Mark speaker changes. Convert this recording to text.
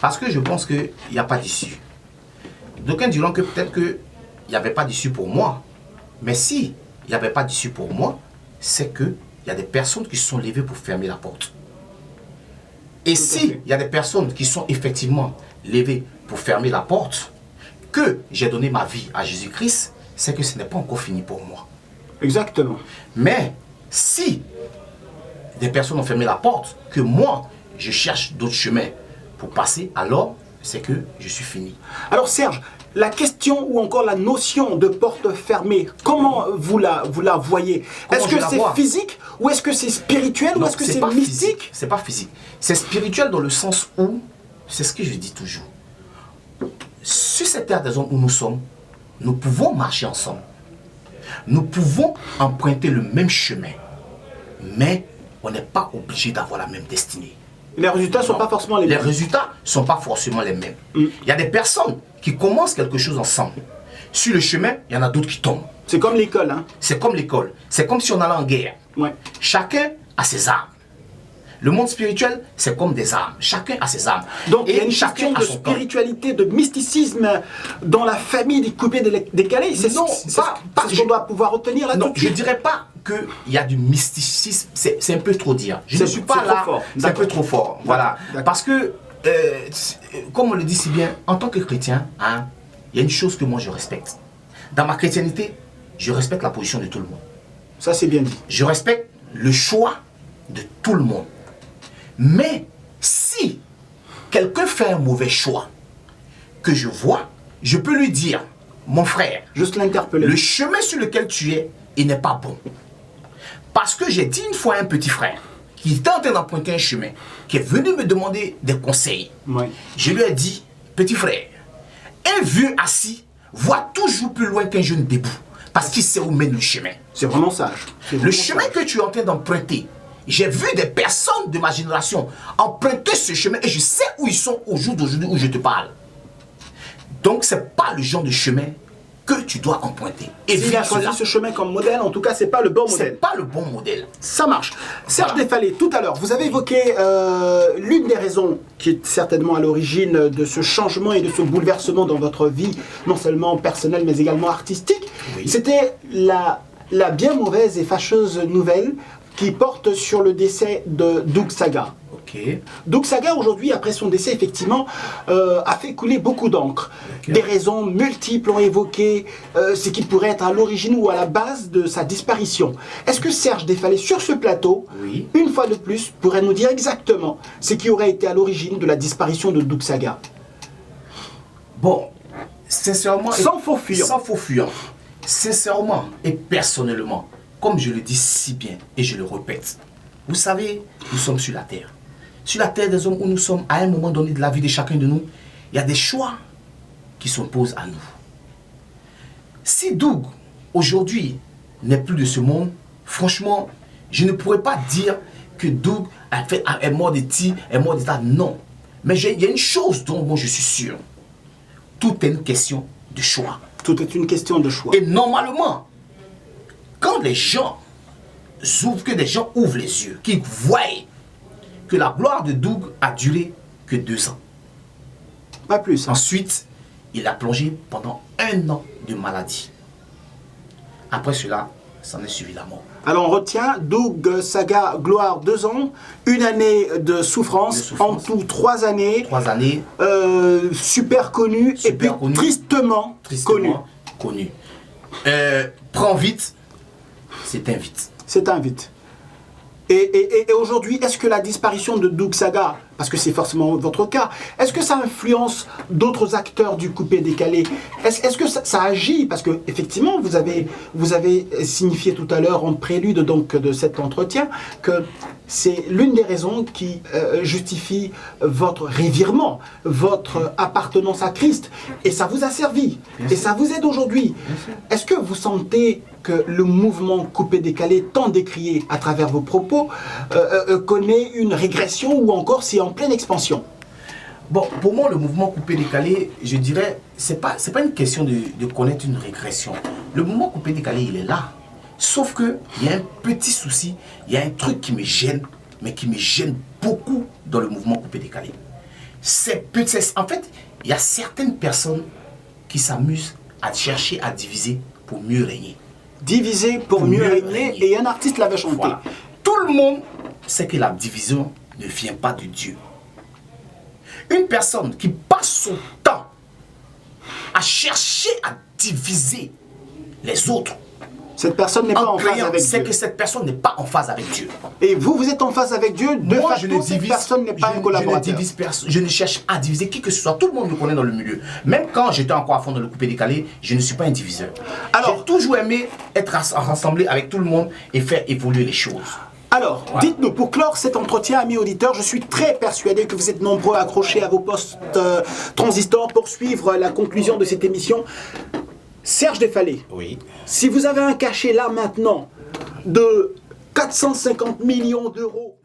Speaker 1: Parce que je pense qu'il n'y a pas d'issue. D'aucuns diront que peut-être qu'il n'y avait pas d'issue pour moi. Mais si il n'y avait pas d'issue pour moi, c'est qu'il y a des personnes qui se sont levées pour fermer la porte. Et si il y a des personnes qui sont effectivement levées pour fermer la porte, que j'ai donné ma vie à Jésus-Christ, c'est que ce n'est pas encore fini pour moi.
Speaker 2: Exactement.
Speaker 1: Mais si des personnes ont fermé la porte, que moi, je cherche d'autres chemins pour passer, alors c'est que je suis fini.
Speaker 2: Alors Serge, la question ou encore la notion de porte fermée, comment vous la voyez? Est-ce que c'est physique ou est-ce que c'est spirituel ou est-ce que c'est mystique?
Speaker 1: C'est pas physique. C'est spirituel dans le sens où, c'est ce que je dis toujours, sur cette terre des hommes où nous sommes, nous pouvons marcher ensemble. Nous pouvons emprunter le même chemin, mais on n'est pas obligé d'avoir la même destinée.
Speaker 2: Les résultats ne sont pas forcément les mêmes.
Speaker 1: Les résultats ne sont pas forcément les mêmes. Il y a des personnes qui commencent quelque chose ensemble. Sur le chemin, il y en a d'autres qui tombent.
Speaker 2: C'est comme l'école. Hein?
Speaker 1: C'est comme l'école. C'est comme si on allait en guerre.
Speaker 2: Ouais.
Speaker 1: Chacun a ses armes. Le monde spirituel, c'est comme des armes. Chacun a ses armes.
Speaker 2: Donc il y a une question de spiritualité, de mysticisme dans la famille des coupés décalés. C'est ce qu'on doit pouvoir retenir là.
Speaker 1: Non, je ne dirais pas qu'il y a du mysticisme. C'est un peu trop dire. Je ne suis pas là. C'est un peu trop fort. Voilà. Parce que, comme on le dit si bien, en tant que chrétien, hein, il y a une chose que moi je respecte. Dans ma chrétienté, je respecte la position de tout le monde.
Speaker 2: Ça, c'est bien dit.
Speaker 1: Je respecte le choix de tout le monde. Mais si quelqu'un fait un mauvais choix que je vois, je peux lui dire, mon frère,
Speaker 2: juste l'interpeller.
Speaker 1: Le chemin sur lequel tu es, il n'est pas bon. Parce que j'ai dit une fois à un petit frère qui était en train d'emprunter un chemin, qui est venu me demander des conseils.
Speaker 2: Ouais.
Speaker 1: Je lui ai dit, petit frère, un vieux assis voit toujours plus loin qu'un jeune debout. Parce qu'il sait où mène le chemin.
Speaker 2: C'est vraiment sage.
Speaker 1: Le chemin que tu es en train d'emprunter, j'ai vu des personnes de ma génération emprunter ce chemin et je sais où ils sont au jour d'aujourd'hui où je te parle. Donc, ce n'est pas le genre de chemin que tu dois emprunter. Et
Speaker 2: s'il a choisi ce chemin comme modèle, en tout cas, ce n'est pas le bon modèle.
Speaker 1: Ce n'est pas le bon modèle.
Speaker 2: Ça marche. Serge Défalé, tout à l'heure, vous avez évoqué l'une des raisons qui est certainement à l'origine de ce changement et de ce bouleversement dans votre vie, non seulement personnelle, mais également artistique. Oui. C'était la bien mauvaise et fâcheuse nouvelle qui porte sur le décès de Doug Saga.
Speaker 1: Okay.
Speaker 2: Doug Saga, aujourd'hui, après son décès, effectivement, a fait couler beaucoup d'encre. Okay. Des raisons multiples ont évoqué ce qui pourrait être à l'origine ou à la base de sa disparition. Est-ce que Serge Défalé, sur ce plateau,
Speaker 1: oui,
Speaker 2: une fois de plus, pourrait nous dire exactement ce qui aurait été à l'origine de la disparition de Doug Saga?
Speaker 1: Bon, sincèrement...
Speaker 2: Sans faux fuyant.
Speaker 1: Sans faux fuyant. Sincèrement et personnellement, comme je le dis si bien et je le répète, vous savez, nous sommes sur la terre. Sur la terre des hommes où nous sommes, à un moment donné de la vie de chacun de nous, il y a des choix qui s'opposent à nous. Si Doug, aujourd'hui, n'est plus de ce monde, franchement, je ne pourrais pas dire que Doug est mort de ti, est mort de ça. Non. Mais il y a une chose dont moi je suis sûr. Tout est une question de choix.
Speaker 2: Tout est une question de choix.
Speaker 1: Et normalement, quand les gens ouvrent les yeux, qu'ils voient que la gloire de Doug a duré que 2 ans.
Speaker 2: Pas plus. Hein.
Speaker 1: Ensuite, il a plongé pendant 1 an de maladie. Après cela, s'en est suivi la mort.
Speaker 2: Alors on retient Doug Saga, gloire 2 ans, 1 année de souffrance, en tout 3 années.
Speaker 1: 3 années.
Speaker 2: Super connu et puis connu. Tristement connu.
Speaker 1: Prends vite, c'est un vite.
Speaker 2: C'est un vite. Et aujourd'hui, est-ce que la disparition de Doug Saga, parce que c'est forcément votre cas, est-ce que ça influence d'autres acteurs du coupé décalé? Est-ce que ça agit? Parce que effectivement, vous avez signifié tout à l'heure en prélude donc de cet entretien que c'est l'une des raisons qui justifie votre revirement, votre appartenance à Christ. Et ça vous a servi. Et ça vous aide aujourd'hui. Est-ce que vous sentez que le mouvement coupé-décalé, tant décrié à travers vos propos, connaît une régression ou encore c'est en pleine expansion?
Speaker 1: Bon, pour moi, le mouvement coupé-décalé, je dirais, c'est pas une question de connaître une régression. Le mouvement coupé-décalé, il est là. Sauf qu'il y a un petit souci, il y a un truc qui me gêne, mais qui me gêne beaucoup dans le mouvement coupé-décalé. En fait, il y a certaines personnes qui s'amusent à chercher à diviser pour mieux régner.
Speaker 2: Diviser pour mieux régner, et un artiste l'avait chanté.
Speaker 1: Voilà. Tout le monde sait que la division ne vient pas de Dieu. Une personne qui passe son temps à chercher à diviser les autres,
Speaker 2: cette personne n'est pas en phase avec
Speaker 1: c'est
Speaker 2: Dieu.
Speaker 1: que cette personne n'est pas en phase avec Dieu.
Speaker 2: Et vous, vous êtes en phase avec Dieu. De
Speaker 1: Moi,
Speaker 2: facto, cette personne n'est pas un collaborateur.
Speaker 1: Je ne cherche pas à diviser qui que ce soit. Tout le monde me connaît dans le milieu. Même quand j'étais encore à fond dans le coupé décalé, je ne suis pas un diviseur.
Speaker 2: Alors,
Speaker 1: j'ai toujours aimé être rassemblé avec tout le monde et faire évoluer les choses.
Speaker 2: Alors, dites-nous, pour clore cet entretien, amis auditeurs, je suis très persuadé que vous êtes nombreux accrochés à vos postes transistors pour suivre la conclusion de cette émission. Serge Defallé,
Speaker 1: Oui.
Speaker 2: si vous avez un cachet là maintenant de 450 millions d'euros